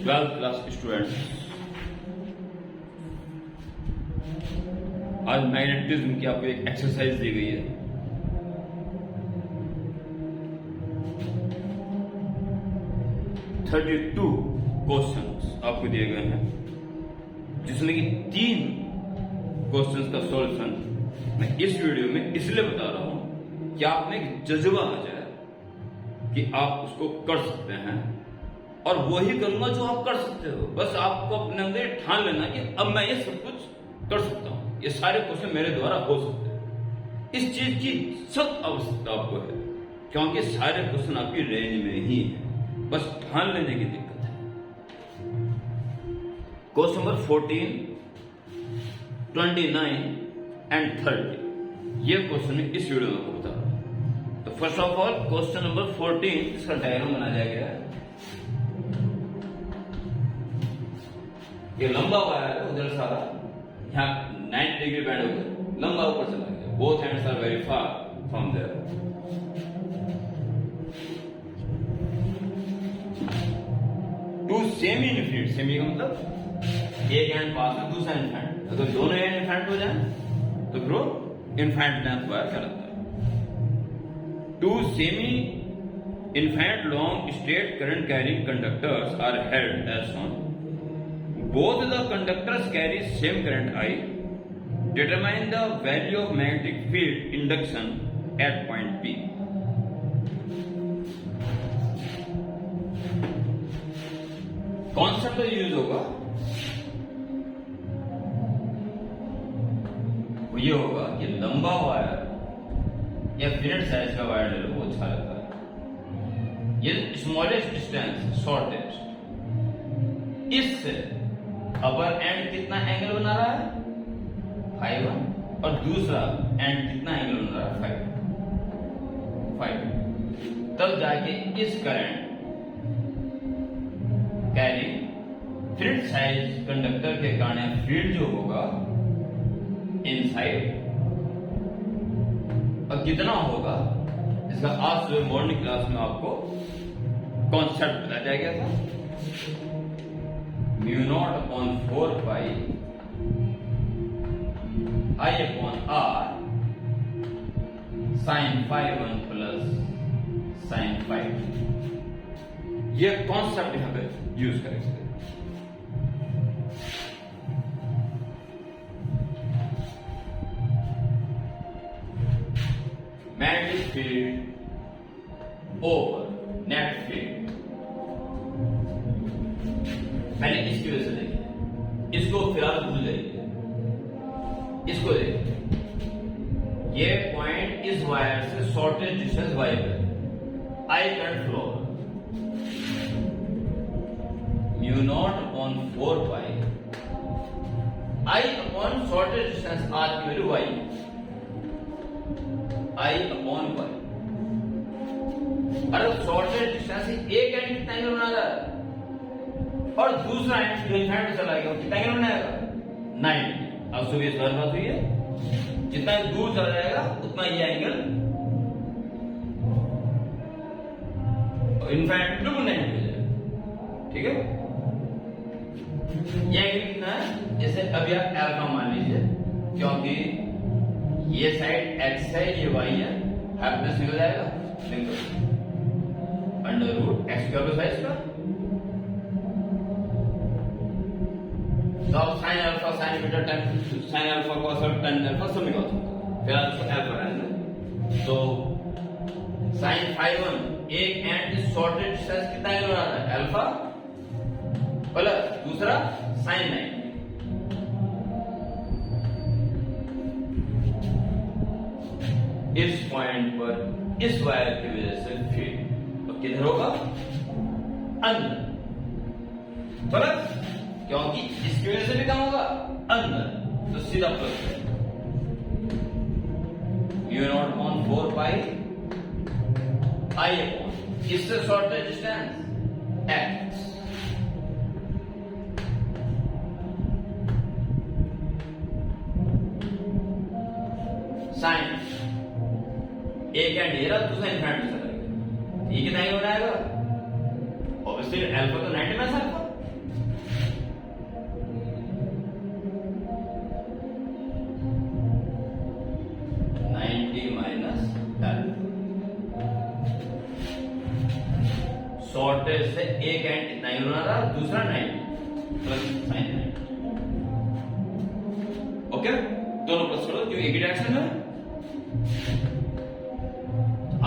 12th class students, आज magnetism की आपको एक एक्सरसाइज दी गई है। टू क्वेश्चंस आपको दिए गए हैं, जिसमें कि 3 क्वेश्चंस का सॉल्यूशन मैं इस वीडियो में इसलिए बता रहा हूं कि आप में एक जज्बा आ जाए कि आप उसको कर सकते हैं, और वही करूंगा जो आप कर सकते हो। बस आपको अपने अंदर ठान लेना कि अब मैं ये सब कुछ कर सकता हूं, ये सारे क्वेश्चन मेरे द्वारा हो सकते हैं। इस चीज की सख्त आवश्यकता आपको है, क्योंकि सारे क्वेश्चन आपकी रेंज में ही है, बस ठान लेने की दिक्कत है। क्वेश्चन नंबर 14, 29 एंड 30 ये क्वेश्चन इस वीडियो में आपको बता रहा हूं। तो first of all question number 14, इसका डायग्राम बनाया गया है। ये लंबा वायर है, उधर सारा यहाँ 90 डिग्री बैंड हो गया, लंबा ऊपर चला गया। Both hands are very far from there. Two semi infinite, semi का मतलब एक हैंड पास है, दूसरा इनफिनिट। अगर दोनों हैंड इनफिनिट हो जाए तो फिर वो इनफिनिट लेंथ वायर कहलाता है। Two semi infinite long straight current carrying conductors are held as shown. Both the conductors carry same current I. Determine the value of magnetic field induction at point P. Concept जो use होगा वो ये होगा कि लंबा wire या फिनेट size का wire ले लो, वो अच्छा लगता है। ये स्मॉलेस्ट डिस्टेंस शॉर्टेस्ट, इससे अपर एंड कितना एंगल बना रहा है 5 और दूसरा एंड कितना एंगल बना रहा है 5। तब जाके इस करंट कैरी फिनेट साइज कंडक्टर के कारण फील्ड जो होगा इनसाइड, और कितना होगा इसका आज सुबह मॉर्निंग क्लास में आपको कॉन्सेप्ट बताया गया था। Mu naught upon 4 pi I upon R sine 5 plus sine 5। ये कॉन्सेप्ट यहां पे यूज करेंगे। Magnetic field over net field मैंने इसकी वजह से देखी, इसको फिलहाल भूल जाइए। इसको देखिए, ये पॉइंट इस वायर से शॉर्टेस्ट डिस्टेंस वाई पर I current flow mu naught upon 4 pi I upon shortest distance R की value Y, I upon Y. अरे शॉर्टेस्ट डिस्टेंस एक एंड कितना एंगल बना रहा है और दूसरा एंड इनफिनिट चला गया, कितना एंगल बनाएगा 90। अब सुबह इस बार बात हुई है, जितना दूर चला जाएगा उतना ये एंगल इनफिनिट बिल्कुल 90 हो जाएगा। ठीक है, ये एंगल कितना है, जैसे अभी आप अल्फा मान लीजिए, क्योंकि ये साइड एक्स है, ये वाई है, हाइपोटेनस निकल जाएगा, under root X square size का। तो अब sine alpha sine beta tan sine alpha को असर टेन अल्फा सब निकाल सकते हैं, फिर अल्फा रहने। तो साइन 5 एक एंड शॉर्टेड डिस्टेंस कितना एंगल बना रहा है अल्फा प्लस दूसरा साइन 9। इस पॉइंट पर इस वायर की वजह से फील्ड तो किधर होगा अंदर, प्लस क्योंकि इसकी वजह से भी कम होगा अंदर, तो सीधा plus mu naught upon 4 pi I upon इससे शॉर्टेस्ट डिस्टेंस एक्स साइन एक एंड ये रहा, दूसरा इनफिनिटी चला गया, ये कितना एंगल बनाएगा फिर अल्फा तो 90 माइनस अल्फा, शॉर्टेज से एक एंड कितना ही बना रहा, दूसरा 90 प्लस साइन 90। ओके, दोनों प्लस करो क्योंकि एक ही डायरेक्शन में।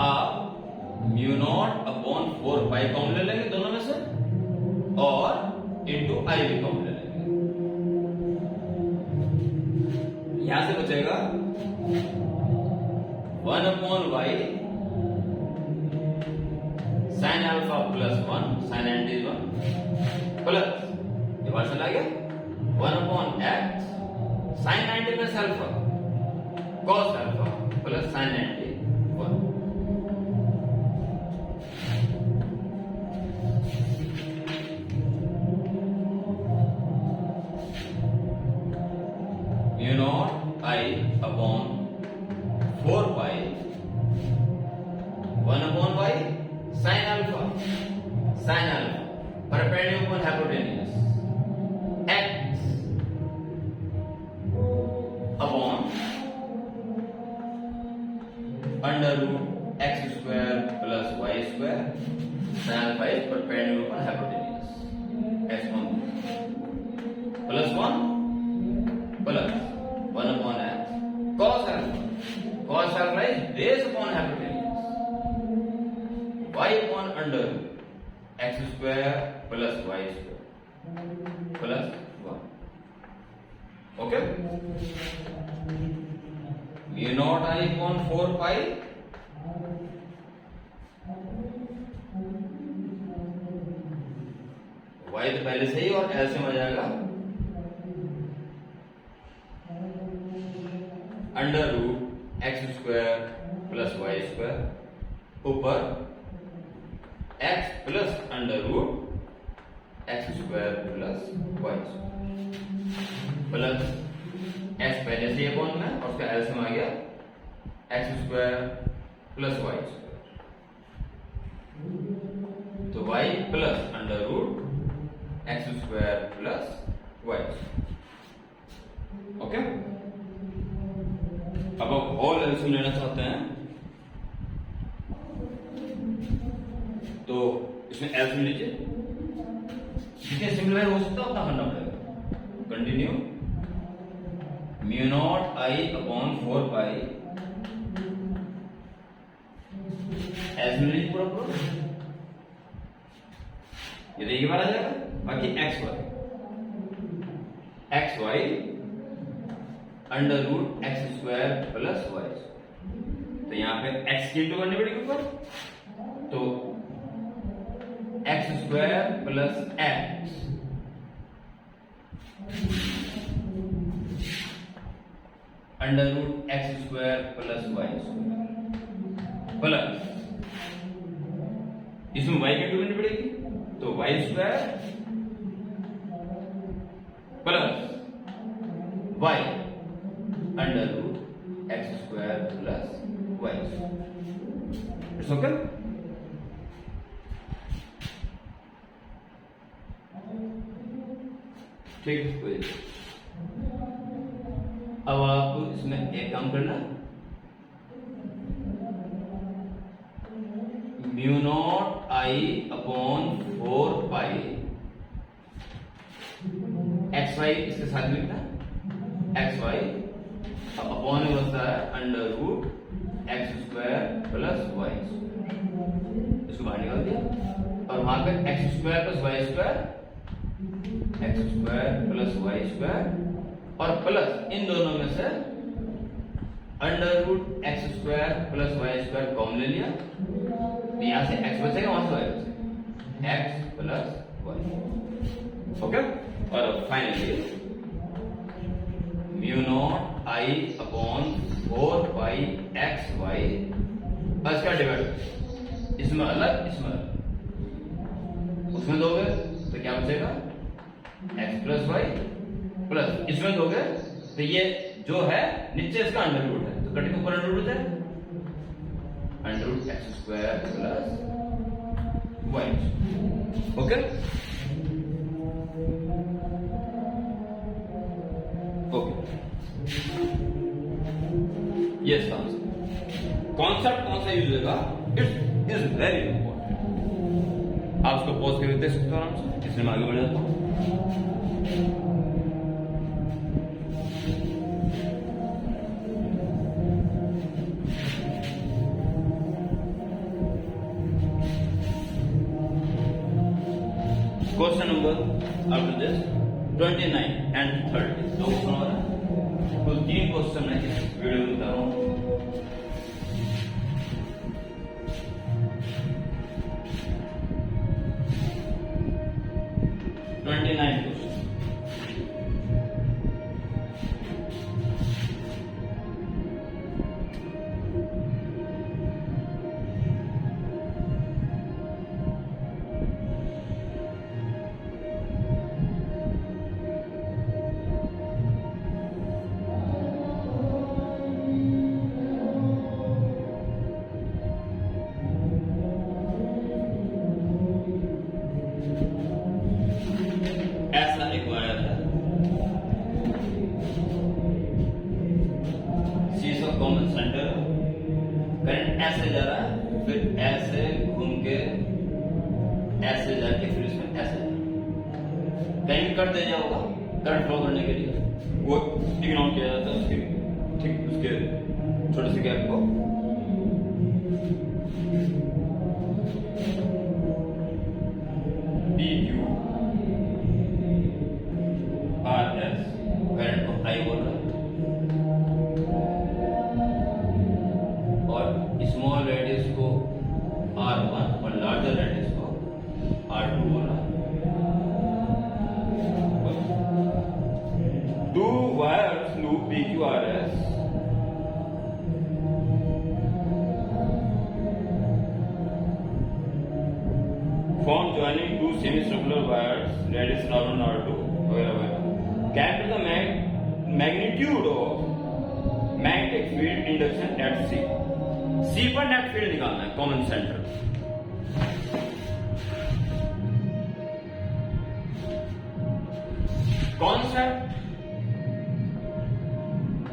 आप mu naught upon 4 pi common ले लेंगे दोनों में से, और इंटू आई भी कॉमन ले लेंगे। यहां से बचेगा 1 upon Y sine alpha plus 1 sine anti 1 plus ये बार चला गया 1 upon X sine 90 plus alpha cos alpha plus sine anti 1। Mu naught I upon 4 pi 1 upon Y sine alpha perpendicular hypotenuse X upon under root X square plus Y square sine alpha is perpendicular hypotenuse X on plus 1 upon X cos alpha is base upon hypotenuse y upon under x square plus y square plus 1. Okay? Mu naught I upon 4 pi y तो पहले से ही और LCM आ जाएगा under root X square plus Y square ऊपर x plus under root X square plus Y square plus x पहले से upon में और उसका एलसीएम आ गया X square plus Y square, तो y plus under root X square plus Y square. Okay, अब आप होल एलसीएम लेना चाहते हैं तो इसमें एलसीएम लीजिए, जितने सिमिलर हो सकता है उतना करना पड़ेगा। Continue mu naught I upon 4 pi LCM लीजिए पूरा ये तो एक बार आ जाएगा। बाकी X Y under root X square plus Y, तो यहां पे एक्स की इंटू करनी पड़ेगी ऊपर, तो X square plus X under root X square plus Y square plus इसमें वाई की इंटू करनी पड़ेगी, तो Y square plus Y under root X square plus Y square. It's okay. ठीक, अब आपको इसमें एक काम करना, mu naught I upon 4 pi X Y इसके साथ लिखना एक्स वाई अपॉन में बचता है under root X square plus Y square, इसको बाहर निकाल दिया और वहां पे X square plus Y square X square plus Y square और प्लस इन दोनों में से under root X square plus Y square common ले लिया, तो यहां से एक्स बचेगा वहां से वाई बचेगा एक्स प्लस वाई। ओके, और finally mu naught I upon 4 pi X Y इसका डिवाइड इसमें अलग इसमें अलग, उसमें दोगे तो क्या बचेगा एक्स प्लस वाई प्लस इसमें दोगे तो ये जो है नीचे इसका अंडर रूट है तो कटिंग ऊपर अंडर रूट है under root X square plus Y's. Okay okay, yes answer. Concept कौन सा यूज होगा, इट इज वेरी इंपॉर्टेंट। आप उसको पॉज करके देख सकते हो आराम से, इसलिए मैं आगे बढ़ जाता हूं। Question number after this 29 and 30। दो क्वेश्चन हो रहा है, कुल 3 क्वेश्चन है इस वीडियो में बता रहा हूं। कॉमन सेंटर, करंट ऐसे जा रहा है, फिर ऐसे घूम के ऐसे जाके फिर इसमें ऐसे कहीं कट दे जाओगा करंट फ्लो करने के लिए, वो टिक ऑन किया जाता है उसके ठीक उसके छोटे से गैप को। P Q R S current को आई बोल रहा है, स्मॉल रेडियस को R1 और लार्जर रेडियस को R2 बोला। To wires loop PQRS form joining two semicircular wires, radius R1 R2 वगैरह। Calculate the magnitude of magnetic field induction at C। सी पर नेट फील्ड निकालना है, कॉमन सेंटर। कॉन्सेप्ट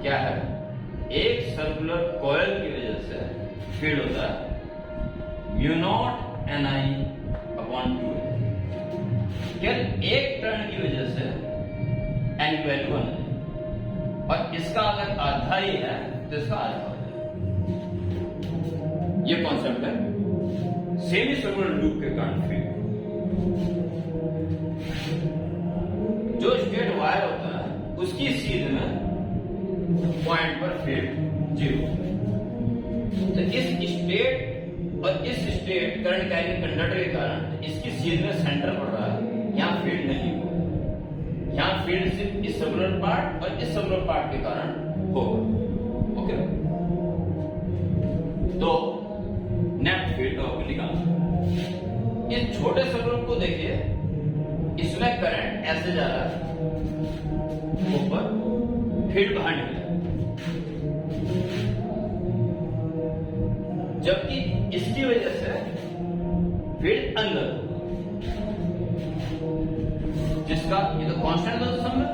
क्या है, एक सर्कुलर कॉइल की वजह से फील्ड होता है म्यू नॉट NI अपॉन 2। क्या एक टर्न की वजह से N की वैल्यू 1 है और इसका अगर आधा ही है तो इसका आधा हो जाए। ये कॉन्सेप्ट है सेमी सर्कुलर लूप के कारण फील्ड। जो स्ट्रेट वायर होता है उसकी सीध में पॉइंट पर फील्ड 0। तो इस स्टेट और इस स्टेट करंट कैरिंग कंडक्टर के कारण इसकी सीध में सेंटर पड़ रहा है, यहां फील्ड नहीं होगा। यहां फील्ड सिर्फ इस सर्कुलर पार्ट और इस सर्कुलर पार्ट के कारण होगा। ओके, तो नेट फील्ड निकालना। इस छोटे सर्कुलर को देखिए, इसमें करंट ऐसे जा रहा है ऊपर, फील्ड बाहर निकला, जबकि इसकी वजह से फील्ड अंदर, जिसका ये तो कांस्टेंट है दोनों,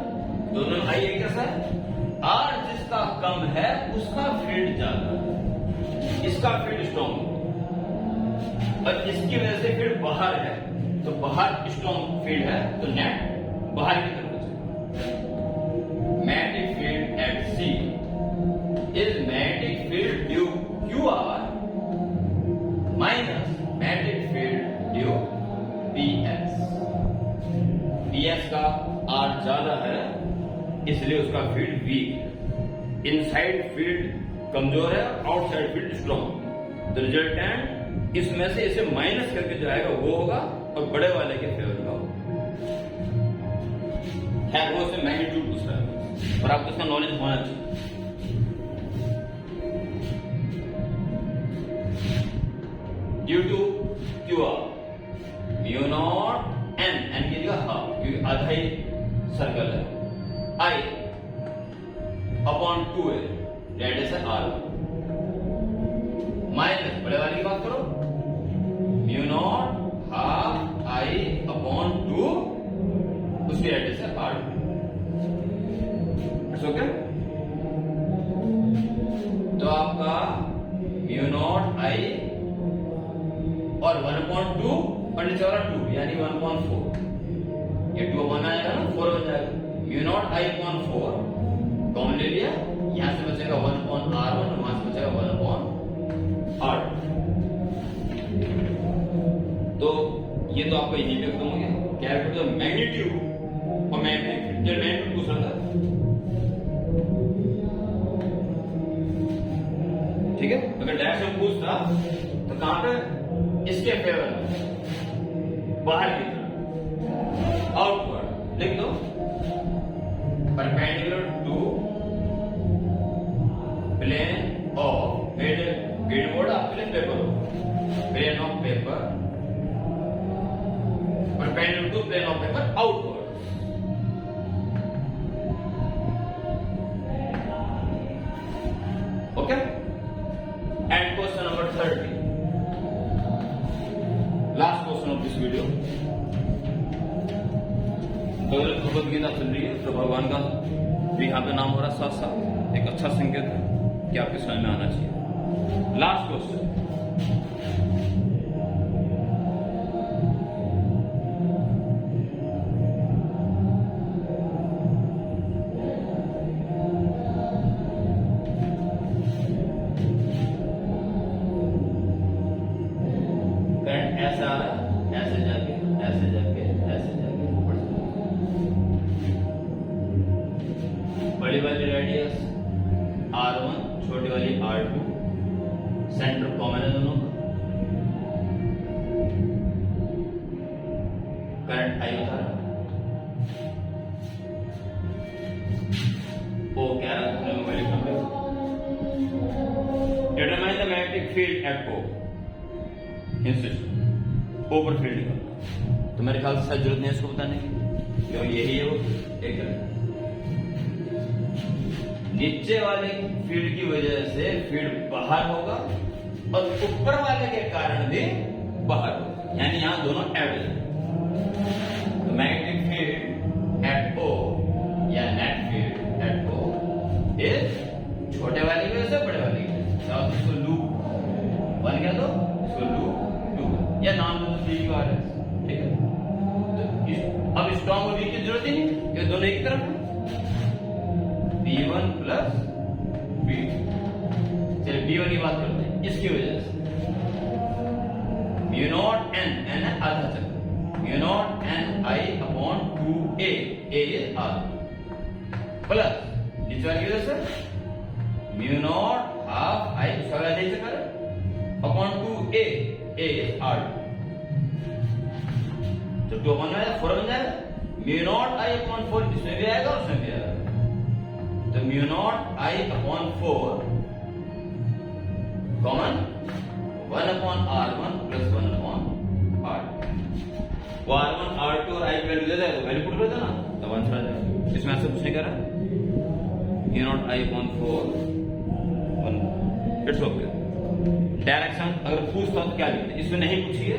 दोनों भाई एक जैसा है। और जिसका कम है उसका फील्ड ज्यादा है, इसका फील्ड स्ट्रॉन्ग और इसकी वजह से फील्ड बाहर है, तो बाहर स्ट्रॉन्ग फील्ड है तो नेट बाहर की तरफ जाएगा। Magnetic field at C is magnetic field due QR minus magnetic field due PS। PS का R ज्यादा है इसलिए उसका फील्ड वीक है। इनसाइड फील्ड कमजोर है, आउटसाइड फील्ड स्ट्रॉन्ग। तो रिजल्टेंट इसमें से इसे माइनस करके जो आएगा वो होगा और बड़े वाले के फेवर का होगा। खैर वो से मैग्नीट्यूड पूछ रहा है और आपको इसका नॉलेज होना चाहिए। Due to QR mu not N की जगह हाफ, क्योंकि आधा ही सर्कल है, I अपॉन 2A रेडियस है R। माइनस बड़े वाले की बात करो, म्यू नॉट 1/2 और नीचे वाला 2 यानी 1/4। ये 2 बन आएगा ना, 4 बन जाएगा। Mu naught I upon 4 common ले लिया, यहां से बचेगा 1/r1, वहां से बचेगा 1/r2। तो ये तो आपका यही पे खत्म हो गया। कैलकुलेट द मैग्नीट्यूड और मैग्नीट्यूड ये मैग्नीट्यूड पूछ रहा था, ठीक है। अगर डायरेक्शन पूछता तो कहां पे, इसके फेवर में, बाहर की तरफ, आउटवर्ड लिख दो, perpendicular to plane of grid board, आपके लिए पेपर हो, plane of paper, perpendicular to plane of paper outward. Okay, and question number 30, last question of this video. तो भगवद गीता चल रही है, तो भगवान का भी यहाँ पे नाम हो रहा है साथ साथ, एक अच्छा संकेत है कि आपके समझ में आना चाहिए। लास्ट क्वेश्चन, करंट ऐसा आ रहा है, ऐसे जाके ऐसे जाके ऐसे जाके ऊपर से, बड़ी वाली रेडियस R1, छोटी वाली R2, सेंटर कॉमन है दोनों का, करंट आई बता रहा, ओ क्या रहा है, determine the magnetic field at O in system, over field निकलता। तो मेरे ख्याल से शायद जरूरत नहीं है इसको बताने की, क्योंकि यही है वो एक नीचे वाले फील्ड की वजह से फील्ड बाहर होगा और ऊपर वाले के कारण भी बाहर होगा, यानी यहां दोनों ऐड है। तो मैग्नेटिक फील्ड एट O या net field at O is छोटे वाले की वजह से बड़े वाले की वजह से, इसको लूप बन गया, तो इसको लूप या नाम दो ठीक है। तो अब स्ट्रॉन्ग और वीक की जरूरत ही नहीं, ये दोनों एक तरफ है, B1 प्लस B2। चलिए B1 की बात करते हैं, इसकी वजह से म्यू नॉट n है आधा चक्कर, mu not n I upon 2a, a is आधा, प्लस नीचे वाली वजह से म्यू नॉट हाफ I सवाल आधे चक्कर upon 2a, a is R2। तो 2 बन जाएगा, 4 बन जाएगा, म्यू नॉट I अपॉन 4 इसमें भी आएगा और उसमें भी आएगा, तो mu naught I upon 4 common 1 upon R1 plus 1 upon R2। वो R1 R2 और I की वैल्यू दे देगा, तो वैल्यू पुट कर देना, तब आंसर आ जाएगा। इसमें ऐसे कुछ नहीं कर रहा, mu naught I upon 4 1, it's okay. Direction अगर पूछता तो क्या लिखते, इसमें नहीं पूछिए,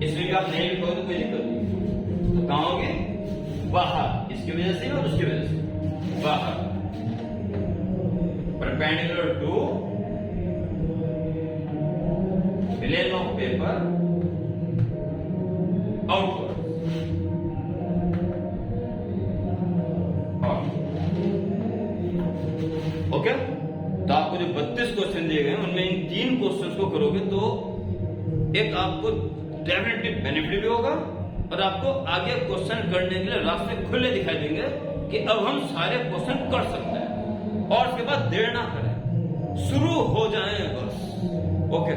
इसमें भी आप नहीं लिखोगे तो कोई दिक्कत नहीं। तो कहां होगे, बाहर, इसकी वजह से और उसकी वजह से बाहर, perpendicular to plane of paper outward. Okay, तो आपको जो 32 क्वेश्चन दिए गए उनमें इन 3 क्वेश्चंस को करोगे तो एक आपको डेफिनेटली बेनिफिट भी होगा और आपको आगे क्वेश्चन करने के लिए रास्ते खुले दिखाई देंगे कि अब हम सारे क्वेश्चन कर सकते हैं, और उसके बाद देर ना करें, शुरू हो जाए बस। ओके।